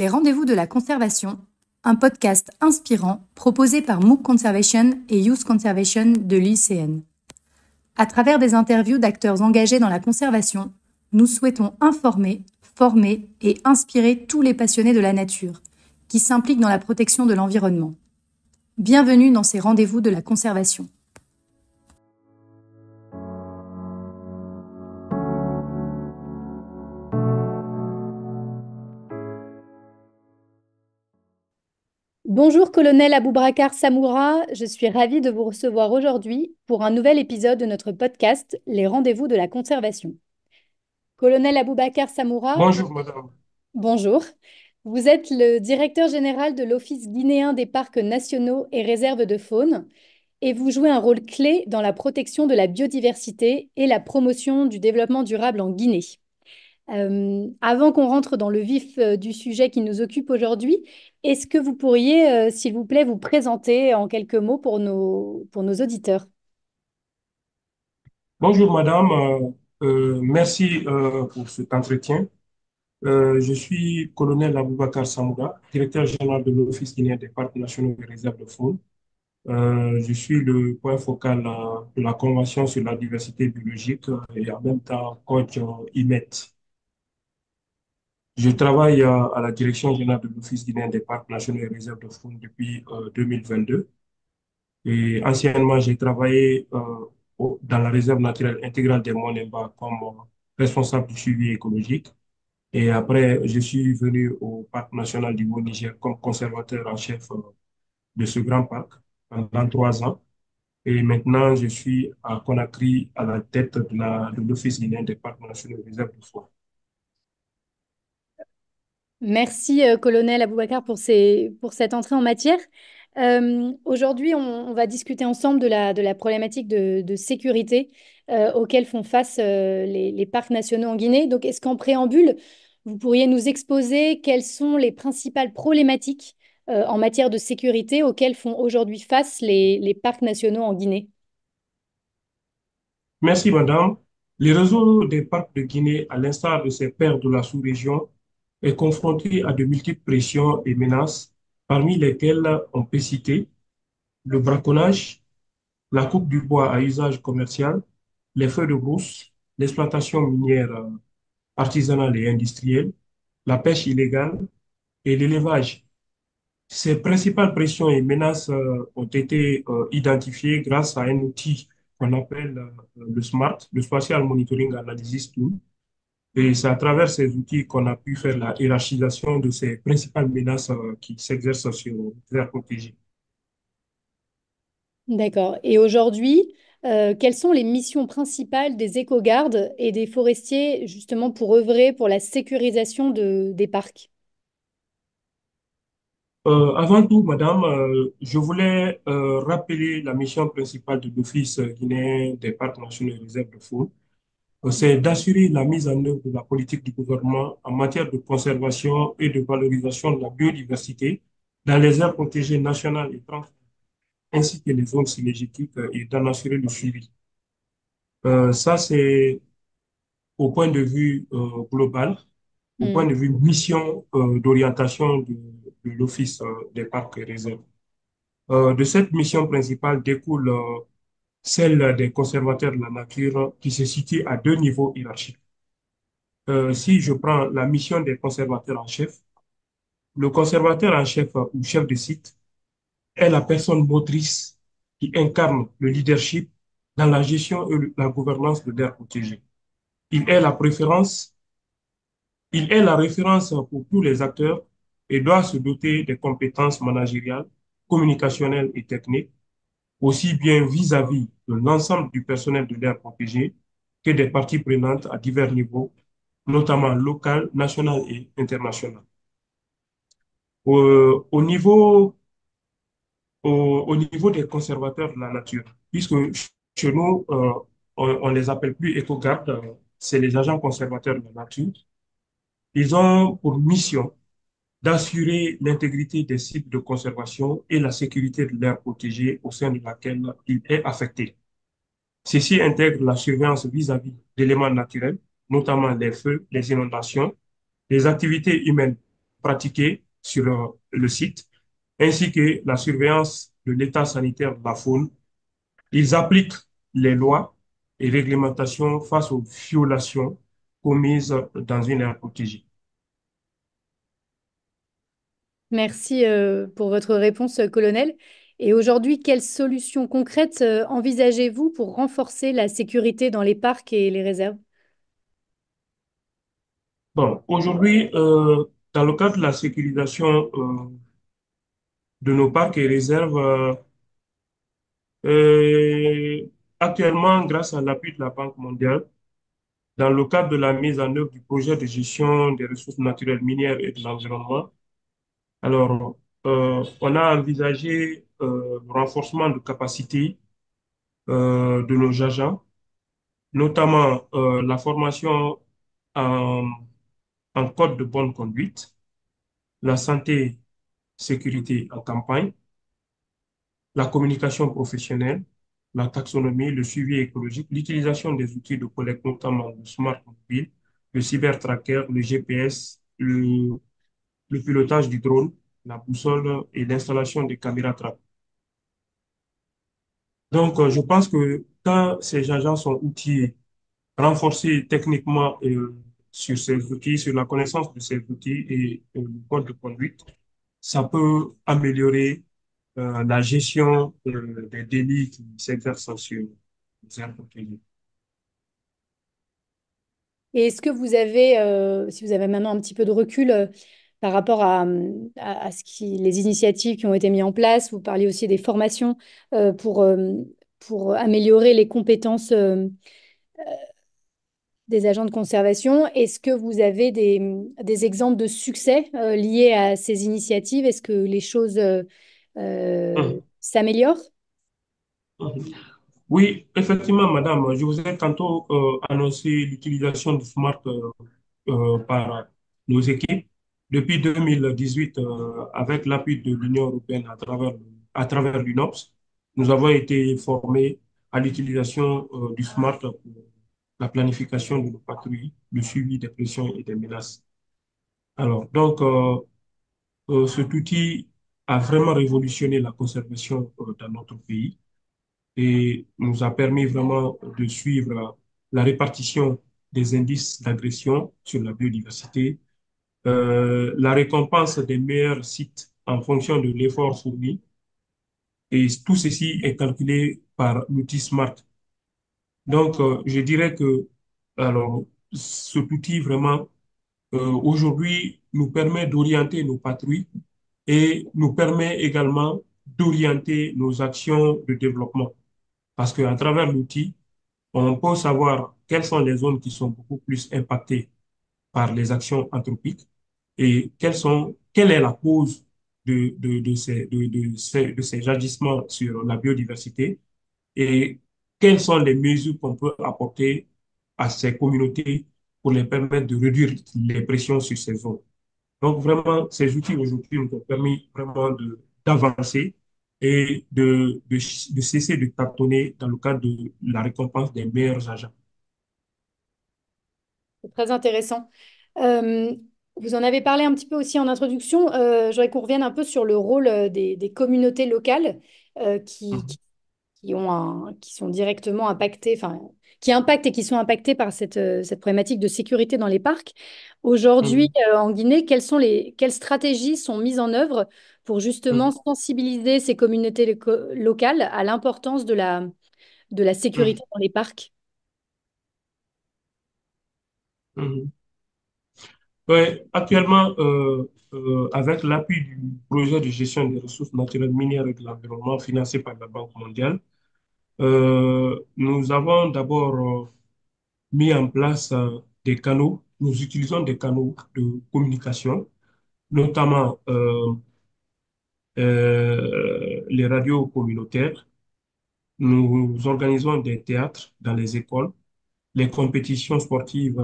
Les rendez-vous de la conservation, un podcast inspirant proposé par MOOC Conservation et Youth Conservation de l'ICN. À travers des interviews d'acteurs engagés dans la conservation, nous souhaitons informer, former et inspirer tous les passionnés de la nature qui s'impliquent dans la protection de l'environnement. Bienvenue dans ces rendez-vous de la conservation. Bonjour colonel Aboubakar Samoura, je suis ravie de vous recevoir aujourd'hui pour un nouvel épisode de notre podcast Les rendez-vous de la conservation. Colonel Aboubakar Samoura, Bonjour, madame. bonjour. Vous êtes le directeur général de l'Office guinéen des parcs nationaux et réserves de faune et vous jouez un rôle clé dans la protection de la biodiversité et la promotion du développement durable en Guinée. Avant qu'on rentre dans le vif du sujet qui nous occupe aujourd'hui, est-ce que vous pourriez, s'il vous plaît, vous présenter en quelques mots pour nos auditeurs? Bonjour, madame. Merci pour cet entretien. Je suis colonel Aboubakar Samoura, directeur général de l'Office guinéen des parcs nationaux et réserves de faune. Je suis le point focal de la Convention sur la diversité biologique et en même temps coach IMET. Je travaille à la direction générale de l'Office guinéen des parcs nationaux et réserves de faune depuis 2022. Et anciennement, j'ai travaillé dans la réserve naturelle intégrale des Monts-Nemba comme responsable du suivi écologique. Et après, je suis venu au parc national du Mont-Niger comme conservateur en chef de ce grand parc pendant 3 ans. Et maintenant, je suis à Conakry à la tête de l'Office guinéen des parcs nationaux et réserves de faune. Merci, colonel Aboubakar, pour cette entrée en matière. Aujourd'hui, on va discuter ensemble de la problématique de sécurité auxquelles font face les parcs nationaux en Guinée. Donc, est-ce qu'en préambule, vous pourriez nous exposer quelles sont les principales problématiques en matière de sécurité auxquelles font aujourd'hui face les parcs nationaux en Guinée? Merci, madame. Le réseau des parcs de Guinée, à l'instar de ses pairs de la sous-région, est confronté à de multiples pressions et menaces, parmi lesquelles on peut citer le braconnage, la coupe du bois à usage commercial, les feux de brousse, l'exploitation minière artisanale et industrielle, la pêche illégale et l'élevage. Ces principales pressions et menaces ont été identifiées grâce à un outil qu'on appelle le SMART, le Spatial Monitoring Analysis Tool. Et c'est à travers ces outils qu'on a pu faire la hiérarchisation de ces principales menaces qui s'exercent sur les aires protégées. D'accord. Et aujourd'hui, quelles sont les missions principales des éco-gardes et des forestiers justement pour œuvrer pour la sécurisation des parcs? Avant tout, madame, je voulais rappeler la mission principale de l'Office guinéen des parcs nationaux et réserves de faune. C'est d'assurer la mise en œuvre de la politique du gouvernement en matière de conservation et de valorisation de la biodiversité dans les aires protégées nationales et transfrontalières, ainsi que les zones synergétiques et d'en assurer le suivi. Ça, c'est au point de vue global, au point Hmm. de vue mission d'orientation de l'Office des parcs et réserves. De cette mission principale découle celle des conservateurs de la nature qui se situe à deux niveaux hiérarchiques. Si je prends la mission des conservateurs en chef, le conservateur en chef ou chef de site est la personne motrice qui incarne le leadership dans la gestion et la gouvernance de l'aire protégée. Il est la préférence, il est la référence pour tous les acteurs et doit se doter des compétences managériales, communicationnelles et techniques aussi bien vis-à-vis de l'ensemble du personnel de l'aire protégée que des parties prenantes à divers niveaux, notamment local, national et international. Au niveau, au niveau des conservateurs de la nature, puisque chez nous, on les appelle plus éco-gardes, c'est les agents conservateurs de la nature. Ils ont pour mission d'assurer l'intégrité des sites de conservation et la sécurité de l'aire protégée au sein de laquelle il est affecté. Ceci intègre la surveillance vis-à-vis d'éléments naturels, notamment les feux, les inondations, les activités humaines. pratiquées sur le site, ainsi que la surveillance de l'état sanitaire de la faune. Ils appliquent les lois et réglementations face aux violations commises dans une aire protégée. Merci pour votre réponse, colonel. Et aujourd'hui, quelles solutions concrètes envisagez-vous pour renforcer la sécurité dans les parcs et les réserves? Bon, aujourd'hui, dans le cadre de la sécurisation de nos parcs et réserves, euh, actuellement, grâce à l'appui de la Banque mondiale, dans le cadre de la mise en œuvre du projet de gestion des ressources naturelles minières et de l'environnement, alors, on a envisagé le renforcement de capacité de nos agents, notamment la formation en, en code de bonne conduite, la santé, sécurité en campagne, la communication professionnelle, la taxonomie, le suivi écologique, l'utilisation des outils de collecte, notamment le smart mobile, le cyber-tracker, le GPS, le pilotage du drone, la boussole et l'installation des caméras track. Donc, je pense que quand ces agents sont outillés, renforcés techniquement sur ces outils, sur la connaissance de ces outils et le code de conduite, ça peut améliorer la gestion des délits qui s'exercent sur les aires protégées. Et est-ce que vous avez, si vous avez maintenant un petit peu de recul par rapport à les initiatives qui ont été mises en place, vous parliez aussi des formations pour améliorer les compétences des agents de conservation. Est-ce que vous avez des exemples de succès liés à ces initiatives? Est-ce que les choses Mhm. s'améliorent? Mhm. Oui, effectivement, madame, je vous ai tantôt annoncé l'utilisation du smart par nos équipes. Depuis 2018, avec l'appui de l'Union européenne à travers l'UNOPS, nous avons été formés à l'utilisation du smart pour la planification de nos patrouilles, le suivi des pressions et des menaces. Alors, donc, cet outil a vraiment révolutionné la conservation dans notre pays et nous a permis vraiment de suivre la répartition des indices d'agression sur la biodiversité, la récompense des meilleurs sites en fonction de l'effort fourni. Et tout ceci est calculé par l'outil SMART. Donc, je dirais que alors, cet outil vraiment, aujourd'hui, nous permet d'orienter nos patrouilles et nous permet également d'orienter nos actions de développement. Parce qu'à travers l'outil, on peut savoir quelles sont les zones qui sont beaucoup plus impactées par les actions anthropiques et quelle est la cause de ces agissements sur la biodiversité et quelles sont les mesures qu'on peut apporter à ces communautés pour les permettre de réduire les pressions sur ces zones. Donc vraiment, ces outils aujourd'hui nous ont permis vraiment d'avancer et de cesser de tâtonner dans le cadre de la récompense des meilleurs agents. C'est très intéressant. Euh, Vous en avez parlé un petit peu aussi en introduction. Je voudrais qu'on revienne un peu sur le rôle des communautés locales Mhm, qui qui sont directement impactées, enfin, qui impactent et qui sont impactées par cette problématique de sécurité dans les parcs. Aujourd'hui, mhm, en Guinée, quelles stratégies sont mises en œuvre pour justement mhm, sensibiliser ces communautés locales à l'importance de la sécurité mhm, dans les parcs? mhm. Ouais, actuellement, avec l'appui du projet de gestion des ressources naturelles minières et de l'environnement financé par la Banque mondiale, nous avons d'abord mis en place des canaux. Nous utilisons des canaux de communication, notamment les radios communautaires. Nous organisons des théâtres dans les écoles, les compétitions sportives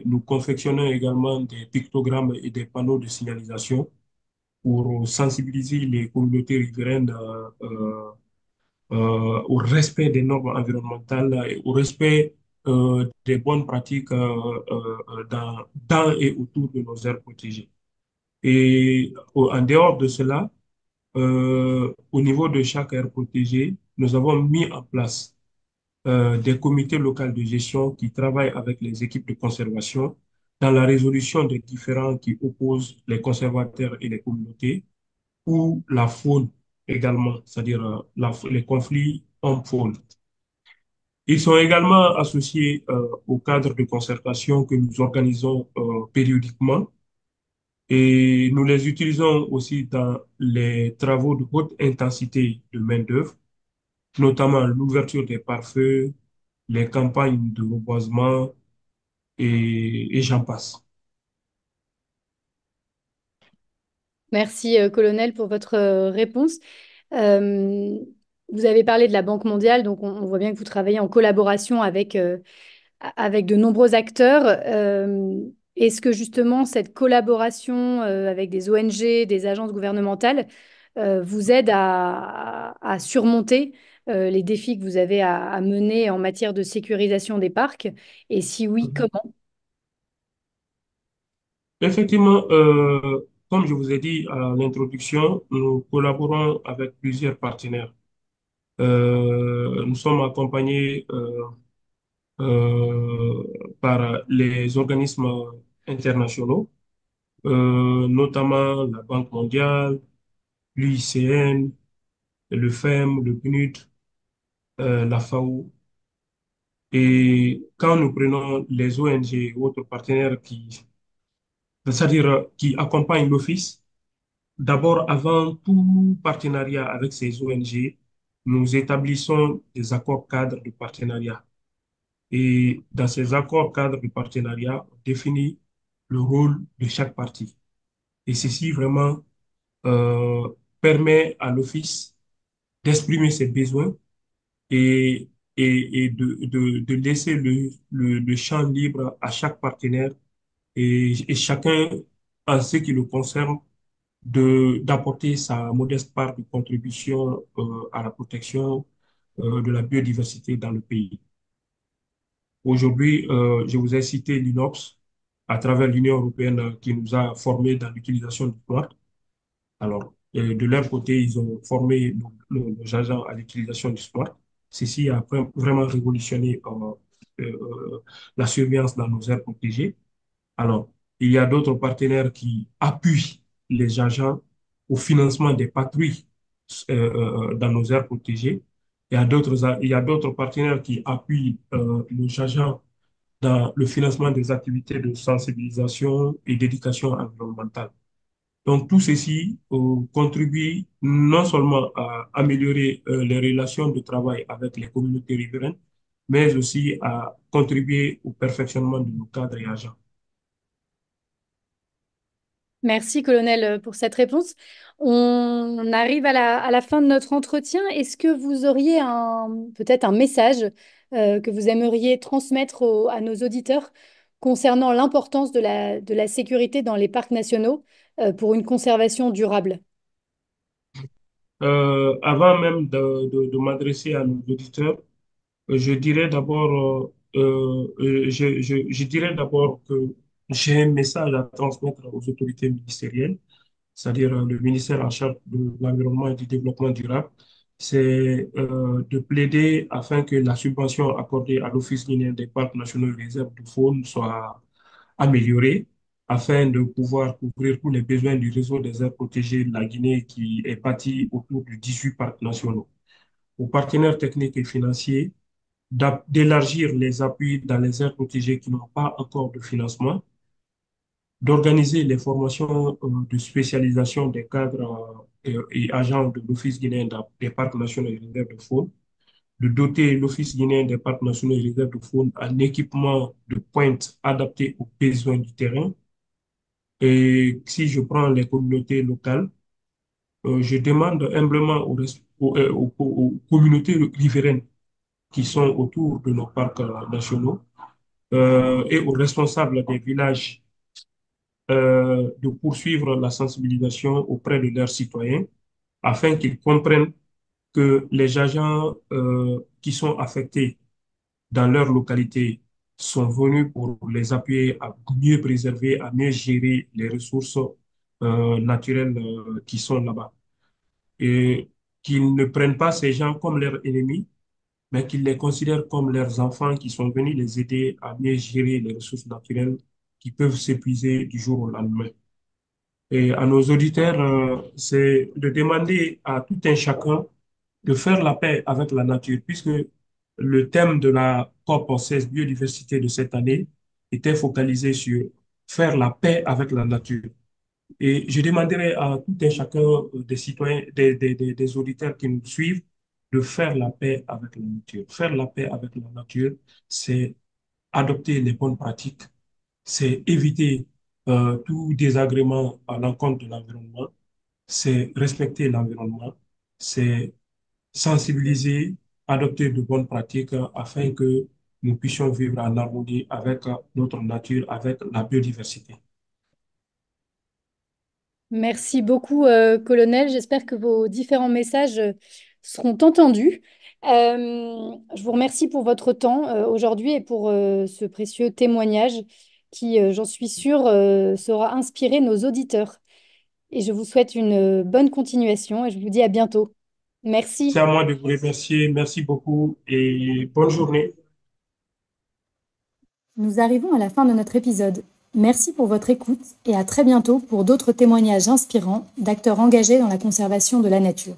nous confectionnons également des pictogrammes et des panneaux de signalisation pour sensibiliser les communautés riveraines au respect des normes environnementales et au respect des bonnes pratiques dans et autour de nos aires protégées. Et en dehors de cela, au niveau de chaque aire protégée, nous avons mis en place des comités locaux de gestion qui travaillent avec les équipes de conservation dans la résolution des différends qui opposent les conservateurs et les communautés ou la faune également, c'est-à-dire les conflits hommes-faune. Ils sont également associés au cadre de concertation que nous organisons périodiquement et nous les utilisons aussi dans les travaux de haute intensité de main-d'œuvre, notamment l'ouverture des pare-feux, les campagnes de reboisement et j'en passe. Merci, colonel, pour votre réponse. Euh, Vous avez parlé de la Banque mondiale, donc on voit bien que vous travaillez en collaboration avec de nombreux acteurs. Est-ce que justement cette collaboration avec des ONG, des agences gouvernementales, vous aide à surmonter les défis que vous avez à mener en matière de sécurisation des parcs? Et si oui, Mhm. comment? Effectivement, comme je vous ai dit à l'introduction, nous collaborons avec plusieurs partenaires. Nous sommes accompagnés euh, par les organismes internationaux, notamment la Banque mondiale, l'UICN, le FEM, le PNUD, la FAO. Et quand nous prenons les ONG ou autres partenaires c'est-à-dire qui accompagnent l'Office, d'abord, avant tout partenariat avec ces ONG, nous établissons des accords cadres de partenariat. Et dans ces accords cadres de partenariat, on définit le rôle de chaque partie. Et ceci vraiment euh, permet à l'Office d'exprimer ses besoins et, et de laisser le champ libre à chaque partenaire et chacun, en ce qui le concerne, d'apporter sa modeste part de contribution à la protection de la biodiversité dans le pays. Aujourd'hui, je vous ai cité l'INOX à travers l'Union européenne qui nous a formés dans l'utilisation du smart. Alors, de leur côté, ils ont formé nos agents à l'utilisation du smart. Ceci a vraiment révolutionné la surveillance dans nos aires protégées. Alors, il y a d'autres partenaires qui appuient les agents au financement des patrouilles dans nos aires protégées. Il y a d'autres partenaires qui appuient nos agents dans le financement des activités de sensibilisation et d'éducation environnementale. Donc, tout ceci contribue non seulement à améliorer les relations de travail avec les communautés riveraines, mais aussi à contribuer au perfectionnement de nos cadres et agents. Merci, colonel, pour cette réponse. On arrive à la fin de notre entretien. Est-ce que vous auriez peut-être un message que vous aimeriez transmettre à nos auditeurs concernant l'importance de la sécurité dans les parcs nationaux pour une conservation durable? Avant même de m'adresser à nos auditeurs, je dirais d'abord, je dirais d'abord que j'ai un message à transmettre aux autorités ministérielles, c'est-à-dire le ministère en charge de l'environnement et du développement durable, c'est de plaider afin que la subvention accordée à l'Office guinéen des parcs nationaux et réserves de faune soit améliorée afin de pouvoir couvrir tous les besoins du réseau des aires protégées de la Guinée qui est bâti autour de 18 parcs nationaux. Aux partenaires techniques et financiers, d'élargir les appuis dans les aires protégées qui n'ont pas encore de financement, d'organiser les formations de spécialisation des cadres et agents de l'Office guinéen des parcs nationaux et réserves de faune, de doter l'Office guinéen des parcs nationaux et réserves de faune en équipement de pointe adapté aux besoins du terrain. Et si je prends les communautés locales, je demande humblement aux communautés riveraines qui sont autour de nos parcs nationaux et aux responsables des villages de poursuivre la sensibilisation auprès de leurs citoyens afin qu'ils comprennent que les agents qui sont affectés dans leur localité sont venus pour les appuyer à mieux préserver, à mieux gérer les ressources naturelles qui sont là-bas. Et qu'ils ne prennent pas ces gens comme leurs ennemis, mais qu'ils les considèrent comme leurs enfants qui sont venus les aider à mieux gérer les ressources naturelles qui peuvent s'épuiser du jour au lendemain. Et à nos auditeurs, c'est de demander à tout un chacun de faire la paix avec la nature, puisque le thème de la COP 16 biodiversité de cette année était focalisé sur faire la paix avec la nature. Et je demanderai à tout un chacun des citoyens, des auditeurs qui nous suivent, de faire la paix avec la nature. Faire la paix avec la nature, c'est adopter les bonnes pratiques, c'est éviter tout désagrément à l'encontre de l'environnement, c'est respecter l'environnement, c'est sensibiliser, adopter de bonnes pratiques afin que nous puissions vivre en harmonie avec notre nature, avec la biodiversité. Merci beaucoup, colonel. J'espère que vos différents messages seront entendus. Je vous remercie pour votre temps aujourd'hui et pour ce précieux témoignage qui, j'en suis sûre, saura inspirer nos auditeurs. Et je vous souhaite une bonne continuation et je vous dis à bientôt. C'est Merci. à moi de vous remercier. Merci beaucoup et bonne journée. Nous arrivons à la fin de notre épisode. Merci pour votre écoute et à très bientôt pour d'autres témoignages inspirants d'acteurs engagés dans la conservation de la nature.